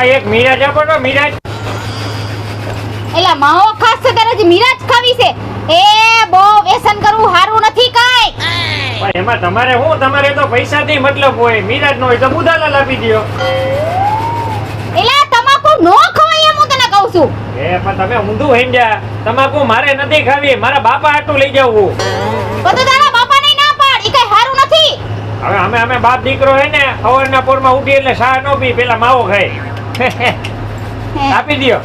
આ એક મિરાજ આપો તો મિરાજ. એલા માવો ખાસ છે તારે જે મિરાજ ખાવી છે એ બહુ વ્યસન કરવું સારું નથી કાઈ. પણ એમાં તમારે શું, તમારે તો પૈસાથી મતલબ હોય. મિરાજ નો હોય તો બુધાલાલ આપી દ્યો. એલા તમાકુ નો ખવાય એમ હું તને કહું છું. એ પણ તમે ઊંધું હેંડ્યા. તમાકુ મારે નથી ખાવી, મારા બાપા હાટું લઈ જવું. બધું તારા બાપાને ના પાડ, ઈ કઈ સારું નથી. હવે અમે બાપ દીકરો હે ને, સવારના પોરમાં ઉઠી એટલે ચા નો પી, પેલા માવો ખાય. આપી દ્યો.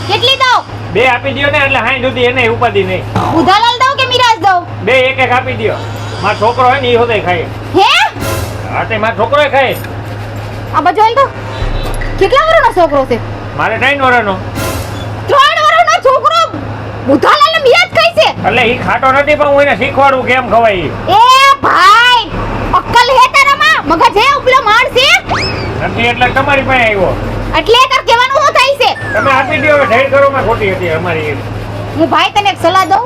કેટલી દઉં? 2 આપી દ્યો ને, એટલે હાઈ સુધી એને ઉપાધિ નહીં. બુધાલાલ દઉં કે મિરાજ દઉં? 2 એક એક આપી દ્યો. મારો છોકરો હે ને ઈ હોતે ખાય. હે હા તે મારો છોકરો ખાય. આ બાજુ આલ તો. કેટલા વર્ષનો છોકરો છે? મારે 3 વર્ષનો. 3 વર્ષનો છોકરો બુધાલાલ ને મિરાજ ખાય છે? એટલે ઈ ખાટો નથી, પણ હું એને શીખવાડું કેમ ખવાય. એ ભાઈ અક્કલ હે તારામાં? મગજ હે ઉપલો માર છે? નથી એટલે તમારી પાસે આવ્યો. એટલે તાર કહેવાનું શું થાય છે? તમે આપી દ્યો. હવે ઢેર કરો માં ખોટી હતી અમારી. હું ભાઈ તને એક સલાહ દઉં.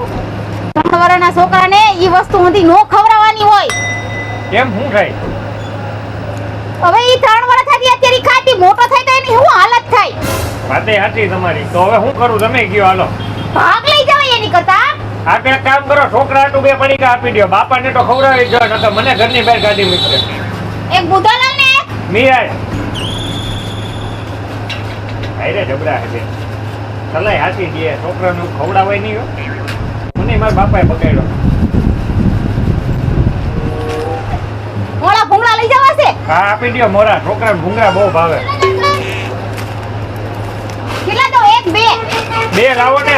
3 વર્ષના છોકરાને ઈ વસ્તુ હતી નો ખવડાવવાની હોય. કેમ શું થાય? હવે ઈ 3 વર્ષ થતી અત્યારે ખાતી મોટો થાય તો એની શું હાલત થાય? વાતે સાચી તમારી. તો હવે શું કરું, તમે કયો હાલો. ભાગ લઈ જવાય એની કરતા. આપે એક કામ કરો, છોકરા હાટું 2 પડીકા આપી દ્યો. બાપાને તો ખવડાવી જ જો, નકર મને ઘરની બહાર કાઢી મૂકશે. એક બુધાલાલ ને એક મિરાજ આયરે જબરા હે. સલાહ હાચી દે, છોકરાનું ખવડાવાય નહીં હો. મને મારા બાપાએ બગાડ્યો. મોળા ભૂંગળા લઈ જવા છે. હા આપી દ્યો મોરા. છોકરાને ભૂંગળા બહુ ભાવે. કેટલા દો? 1 2 2 લાવો ને.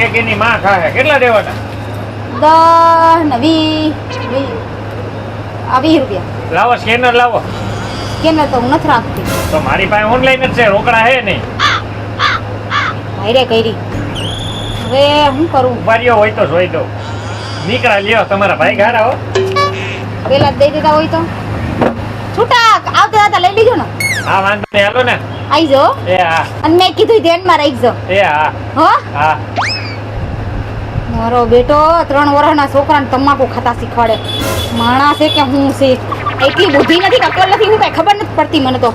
એક એની માં ખાહે. કેટલા દેવાના? 10 ને 20 આ 20 રૂપિયા. લાવો સ્કેનર લાવો. કેમ તો હું નથી રાખતી. તો મારી પાસે ઓનલાઈન જ છે, રોકડા હે નહીં. હાયરે કરી. હવે હું કરું? ઉપાડ્યો હોય તો જોઈ દો. નીકળા લ્યો, તમારા ભાઈ ઘારા હો. પેલા જ દઈ દેતા હોય તો છૂટા આવતા આવતા લઈ લીજો ને. હા વાંધો નહીં, હાલો ને. આઈ જો. એ હા. અને મેં કીધું ધ્યાનમાં રાખજો. એ હા. હો હા. મારો બેટો 3 વર્ષના છોકરાને તમાકુ ખાતા શીખવાડે. માણસ છે કે હું છે? એટલી બુદ્ધિ નથી, અકલ નથી, હું કઈ ખબર નથી પડતી મને તો.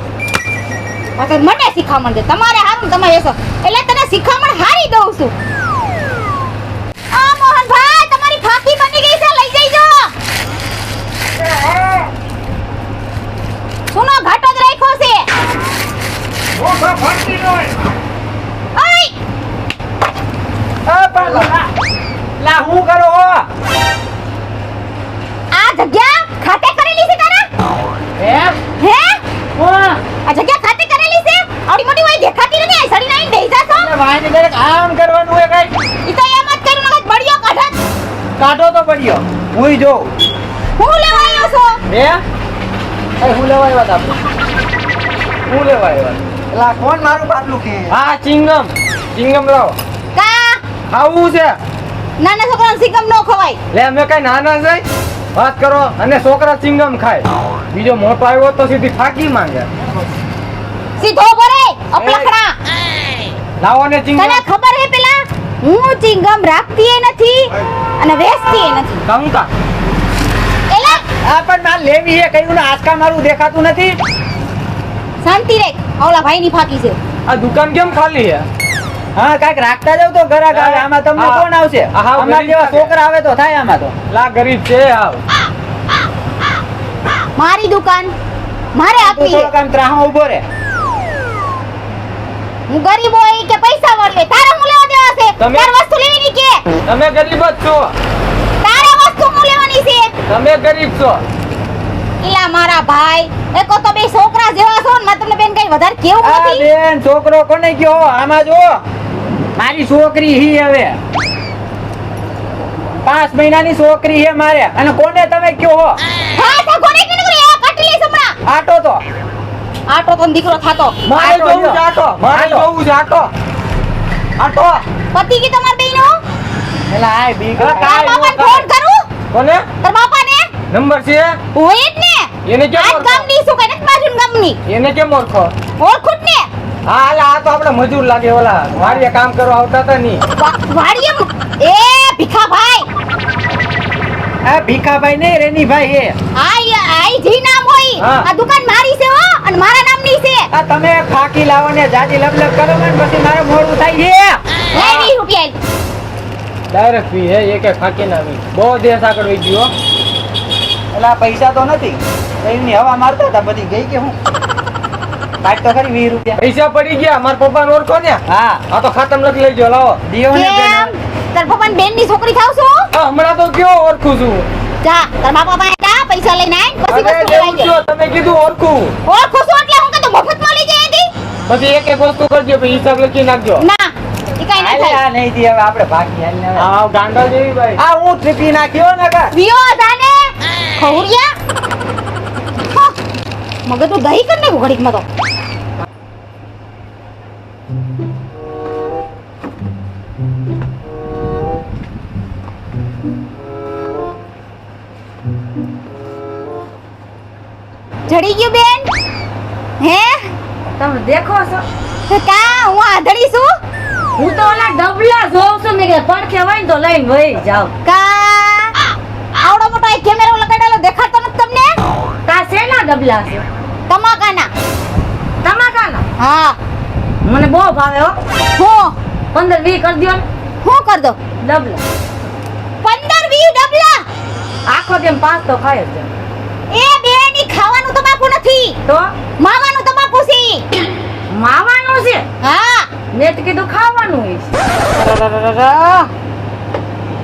પાછળ મને શીખામણ દે. તમારે હારું તમે એસો એટલે તને શીખામણ હારી દઉં છું. આ મોહનભાઈ તમારી ફાકી બની ગઈ છે, લઈ જઈજો. સુનો ઘાટો જ રાખ્યો છે. ઓખો ફરતી ન હોય. ઓય લા હું કરો હો? આ જગ્યા ખાતે કરેલી છે તારા? હે આ જગ્યા ખાતે કરેલી છે? આવડી મોટી હોય દેખાતી નથી. આ સડી નાઈને બેસા છો. વાઈને ડાયરેક્ટ આમ કરવાનું હે કઈ. ઈ તો એમ જ કર્યું ને બળિયો કાઢત. કાઢો તો પડ્યો. હુંય જો. હું લેવા આવ્યો છો? હે? એ હું લેવા આવ્યા તા આપણે. હું લેવા આવ્યા. લા કોણ મારું પાટલું કે? હા ચિંગમ. ચિંગમ લાવો. કા ખાવું છે? નાના છોકરાને સિંગમ નો ખવાય. લે અમે કઈ નાના છે? વાત કરો. અને છોકરા ચિંગમ ખાય. બીજો મોટો આવ્યો તો સીધી ફાકી માંગે. સીધો ભરે અપલખણા. લાવો ને ચિંગમ. તને ખબર હે પેલા હું ચિંગમ રાખતી એ નથી અને વેચતી એ નથી. કંકા. એલા આ પણ માર લેવી હે, કયું ને આસકા મારું દેખાતું નથી. શાંતિ રે. ઓલા ભાઈની ફાકી છે. આ દુકાન કેમ ખાલી છે? હા કાંઈક રાખતા જાવ તો ઘરાક આવે. આમાં તમને હા. કોણ આવશે? હા, અમારા ગરીબ જેવા લાગે. છોકરા આવે તો થાય આમાં તો. લા ગરીબ છે આવ. મારી દુકાન મારે તું આપવી થોડોક છે. આમ ત્રાહો ઊભો રે. હું ગરીબ હોય કે પૈસા વાળી તારે હું લેવા દેવા છે? તમે- તાર વસ્તુ લેવાની કે તમે ગરીબ જ છો. તારે વસ્તુ હું લેવાની છે? તમે ગરીબ છો. એલા મારા ભાઈ એકો તો બે છોકરા જેવા છો ને મારે તમને બેન કઈ વધારે કેવું આ નથી. બેન છોકરો કોને કયો? આમાં જો મારી છોકરી હી હવે 5 મહિનાની છોકરી હે મારે. અને કોને તમે કયો હો? હા તો કોને કીધું કે આ કટલી સમણા આટો તો આટો તો દીકરો થાતો. મારે આટો જોવું લ્યો. છે આટો. મારે આટો. જોવું છે આટો. આટો પતિ કી તમાર બેનો એલા આય બીક હા, તાર કાંઈ બાપાને નો ફોન કરું? કોને? તાર બાપાને નંબર છે? હોય જ ને. એને કેમ આજ ઓળખો? ગામની શું કઈ નથી બાજુની ગામની એને કેમ ઓળખો? ઓળખું જ ને. હા અલા આ તો આપણે મજૂર લાગે. ઓલા વાડીએ કામ કરવા આવતા હતા ની. વાડીએ એ ભીખાભાઈ આ ભીખાભાઈ નહીં રેનીભાઈ હે. આઈ જી નામ હોય. હા. આ દુકાન મારી છે હો અને મારા નામની છે. આ તમે ખાકી લાવો ને જાજી લબલબ કરો ને પછી મારે મોડું થાય છે લે 20 રૂપિયા ડાયરેક્ટ ફી હે એક એક ફાકી ના વી બહુ દેશ આગળ વઈ ગયો એટલે આ પૈસા તો નથી એમની હવા મારતા હતા બધી ગઈ કે હું કાઢ તો ખરી 20 રૂપિયા પૈસા પડી ગયા મારા પપ્પાને ઓળખો ને હા આ તો ખાતમ લખી લેજો લાવો દિયો ને કેમ બેન તાર પપ્પાની બેનની છોકરી થાવ છો આ હમણાં તો કયો ઓળખું છું જા તાર બાપા પાસે જા પૈસા લઈને આય પછી અરે વસ્તુ લેવું લઈ છો જા તમે કીધું ઓળખું ઓ ખુશો એટલે હું કે તો મફતમાં લઈ જાય હતી પછી એક એક વસ્તુ કરજો પછી હિસાબ લખી નાખજો ના એ કાઈ નહીં હાલે થાય આ નહીં દી હવે આપણે ભાગી હાલ ને આ ગાંડા જેવી ભાઈ આ હું ટ્રીપી નાખ્યો ને કા વિયો જાને ખવરિયા હા, મગજ તો દહીં કર ને ઘડીકમાં તો જડી ગયું બેન હે તમે દેખો છો તો કા હું આધડી છું હું તો ઓલા ડબલા જોઉં છું મેં કે પડખે હોય ને તો લઈને વહી જાવ કા આવડો મોટો એક કેમેરો લગાડેલો દેખાતો નથી તમને તા શેના ડબલા છે તમાકાના તમાકાના હા મને બહુ ભાવે હો હું 15-20 કરી દ્યો ને હું કર દો ડબલા 15-20 ડબલા આખો તેમ 5 તો ખાય જ છે. એ બેન ઈ ખાવાનું તમાકુ નથી તો માવાનું તમાકુ છે માવાનું છે હા મેં તો કીધું ખાવાનું હોય છે.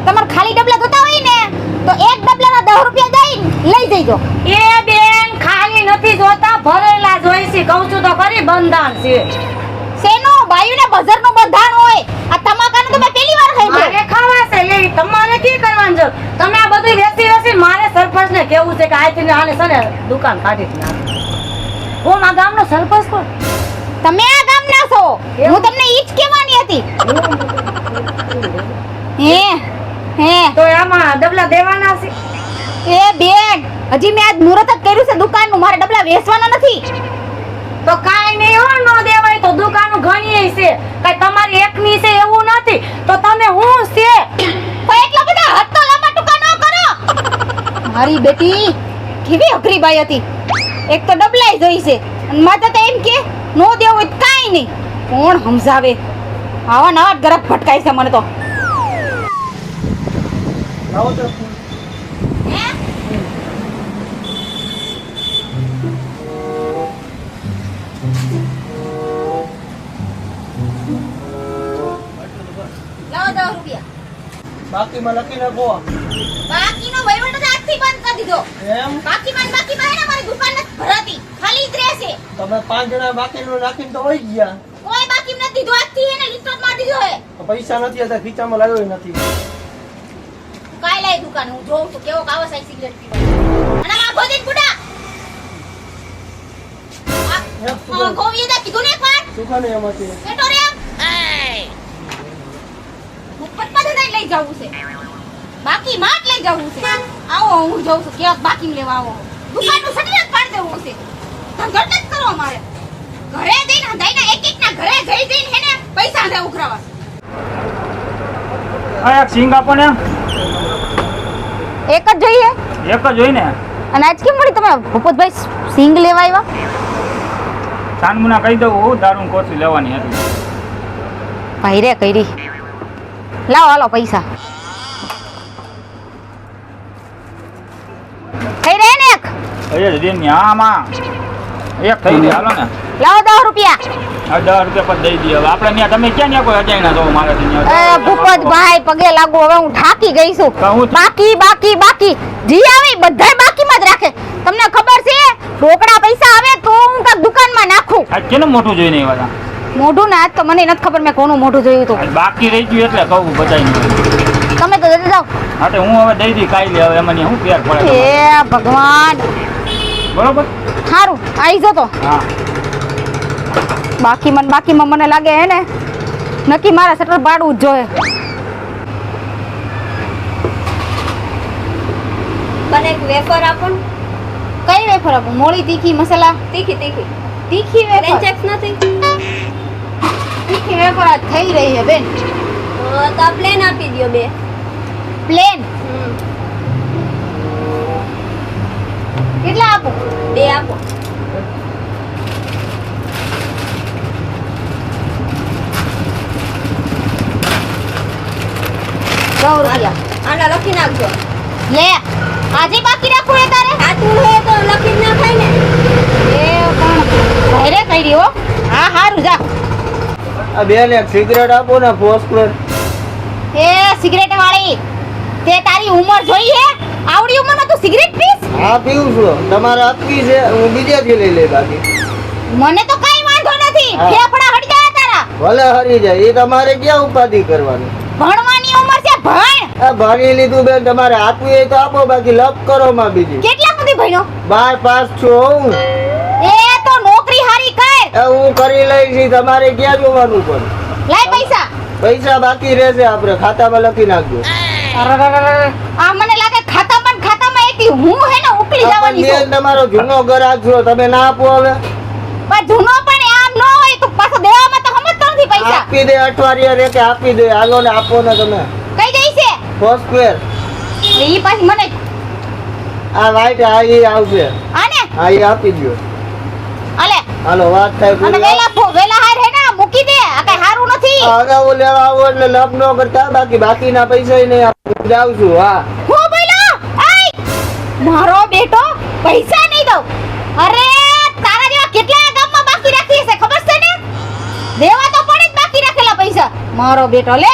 તમારે ખાલી ડબલા જોતા હોય ને તો એક ડબલાના 10 રૂપિયા દઈને લઈ જઈજો એ બેન ખાલી નથી જોતા ભરેલા જોઈ છે કહું છું તો ખરી બંધાણ છે શેનો બાયુને બજારનું બંધાણ હોય આ તમાકાનું તો મેં પહેલી વાર ખાઈ મારે ખાવા છે લેવી તમારે કી કરવાનું છે તમે આ બધું વેચી મારે સરપંચને કેવું છે કે આજથી ને આને છે ને દુકાન કાઢી જ નાખ હું આ ગામનો સરપંચ કોણ તમે આ ગામના છો હું તમને ઈ જ કહેવાની હતી હે તો એમાં ડબલા દેવાના છે એ બેન હજી મેં આજ મુહૂર્ત જ કર્યું છે દુકાનનું મારે ડબલા વેચવાના નથી તો કાઈ નહીં હો નો દેવાય તો દુકાનો ઘણી છે કઈ તમારી એકની છે એવું નથી તો તમે હું છે તો એટલા બધા હાથ તો લાંબા ટૂંકા ન કરો મારી બેટી કેવી અઘરી બાઈ હતી એક તો ડબલાઈ જોઈ છે અને માતા તો એમ કે નો દેવું હોય તો કાંઈ નહીં કોણ સમજાવે આવા નવા ગરક ભટકાય છે મને તો લાવો તો લાવો 10 રૂપિયા બાકીમાં લખી નાખો બાકીનો વહીવટ જ આજથી બંધ કરી દીધો એમ બાકીમાં હે ને મારી દુકાન નથી ભરાતી ખાલી જ રહેશે તમે 5 જણા બાકીનું રાખીને તો વહી ગયા કોઈ બાકી નથી દીધો આજથી એને લિસ્ટ માર દીધો હે પૈસા નથી હતા ખીચામાં લાવ્યો નથી કાઈ લાય દુકાન હું જોઉં છું કેવો કાવો સાઈ સિગરેટ પીવો અને આ ગોદીન બુડા આ ગોવીએ દા કીધું ને એકવાર સુખાને એમાંથી બેટો રે મુફતમાં જ લઈ જવું છે બાકી માં જ લઈ જવું છે આવો હું જોઉં છું કેવા બાકી લેવા આવો દુકાનનું સટલા પાડી દેવું છે ધંધો જ કરો અમારે ઘરે જઈને હંધાઈના એક એક ના ઘરે જઈને હેને પૈસા હંધા ઉઘરાવા આ એક સિંગ આપો ને એક જ જોઈએ એક જ હોય ને અને આજ કેમ મળી તમે ભૂપતભાઈ સિંગ લેવા આવ્યા સાનમુના કહી દઉં દારૂ કોથળી લેવાની હતી ભાઈ રે કઈરી લાવો હાલો પૈસા થઈ રહે ને એક એ દિન આમાં એક થઈ ગઈ હાલો ને લાવો 10 રૂપિયા હવે 10 રૂપિયા પર દઈ દઈએ હવે આપણે ત્યાં તમે ક્યાં ત્યાં કોઈ અજાણ્યા છો મારે ભૂપતભાઈ પગે લાગુ હવે હું થાકી ગઈ છું કહું છું. બાકી જી આવે બધાય બાકીમાં જ રાખે તમને ખબર છે રોકડા પૈસા આવે તો હું કાક દુકાનમાં નાખું આજ કેનું મોટું જોઈને આવ્યા મોઢું ના આજ તો મને નથી ખબર મેં કોનું મોઢું જોયું હતું હતા આજ બાકી રહી ગયું એટલે કહું બચાવીને તમે તો જલ્દી જાઓ હા તો હું હવે દઈ દી કાઈ લે હવે એમાં શું ફેર પડે એ ભગવાન બરોબર સારું આવી જો તો હા બાકીમાં મને લાગે હે ને નક્કી મારા શટર પાડવું જ જોઈએ મને એક વેફર આપો ને. કઈ વેફર આપું મોળી તીખી મસાલા તીખી તીખી વેફર ફ્રેન્ચ નથી તીખી વેફર આ થઈ રહી છે બેન તો પ્લેન આપી દો 2 પ્લેન કેટલા આપું 2 આપો 100 રૂપિયા આના લખી નાખજો. લે આજે બાકી રાખવું હે તારે સાચું હે તો લખી જ નાખાય ને. એ પણ ભાઈરે કરી હો હા હારું જા આ બેન એક સિગરેટ આપો ને ફોસ્કર. એ સિગરેટ વાળી તે તારી ઉંમર જોઈ હે આવડી ઉંમરમાં તું સિગરેટ પીસ હા પીવું છું. તમારે આપવી છે હું બીજેથી લઈ લઈ બાકી. મને તો કઈ વાંધો નથી હા. ફેફડા હટ ગયા તારા ભલે હરી જાય એ તમારે ક્યાં ઉપાધિ કરવાની. ભણવાની ઉંમર છે ભણ આ ભણી લીધું બેન તમારે આપવી હોય તો આપો બાકી લપ કરો માં બીજી. કેટલા સુધી ભણ્યો 12 પાસ છું હું. એ તો નોકરી હારી કર એ હું કરી લઈશ ઈ તમારે ક્યાં જોવાનું પણ. લાય પૈસા પૈસા બાકી રહેશે આપણે ખાતામાં લખી નાખજો. આ મને લાગે ખાતામાં એકલી હું હે ને ઉકલી આ જવાની પણ છું બેન તમારો જૂનો ગ્રાહક છો તમે ના આપો હવે. પણ જૂનો પણ આમ ન હોય તો પાછો દેવામાં તો સમજતો નથી પૈસા આપી દે અઠવાડિયા રે કે આપી દે હાલો ને આપો ને તમે. કઈ દઈ છે ફોસ્કવેર ઈ પાછી મને આ વાઈટ આ ઈ આવશે આને આ ઈ આપી દો. આલે હાલો વાત થાય અને પૂરી. વેલા હાર હે ને મૂકી દે આ કઈ હારું નથી અગાઉ લેવા આવો એટલે લપ ન કરતા બાકીના પૈસા નહીં આપું. જાઉં છું હા. હું બોલ્યો આય મારો બેટો પૈસા નહીં દઉં અરે તારા જેવા કેટલા ગામમાં બાકી રાખી છે ખબર છે ને દેવા તો પડે જ બાકી રાખેલા પૈસા મારો બેટો લે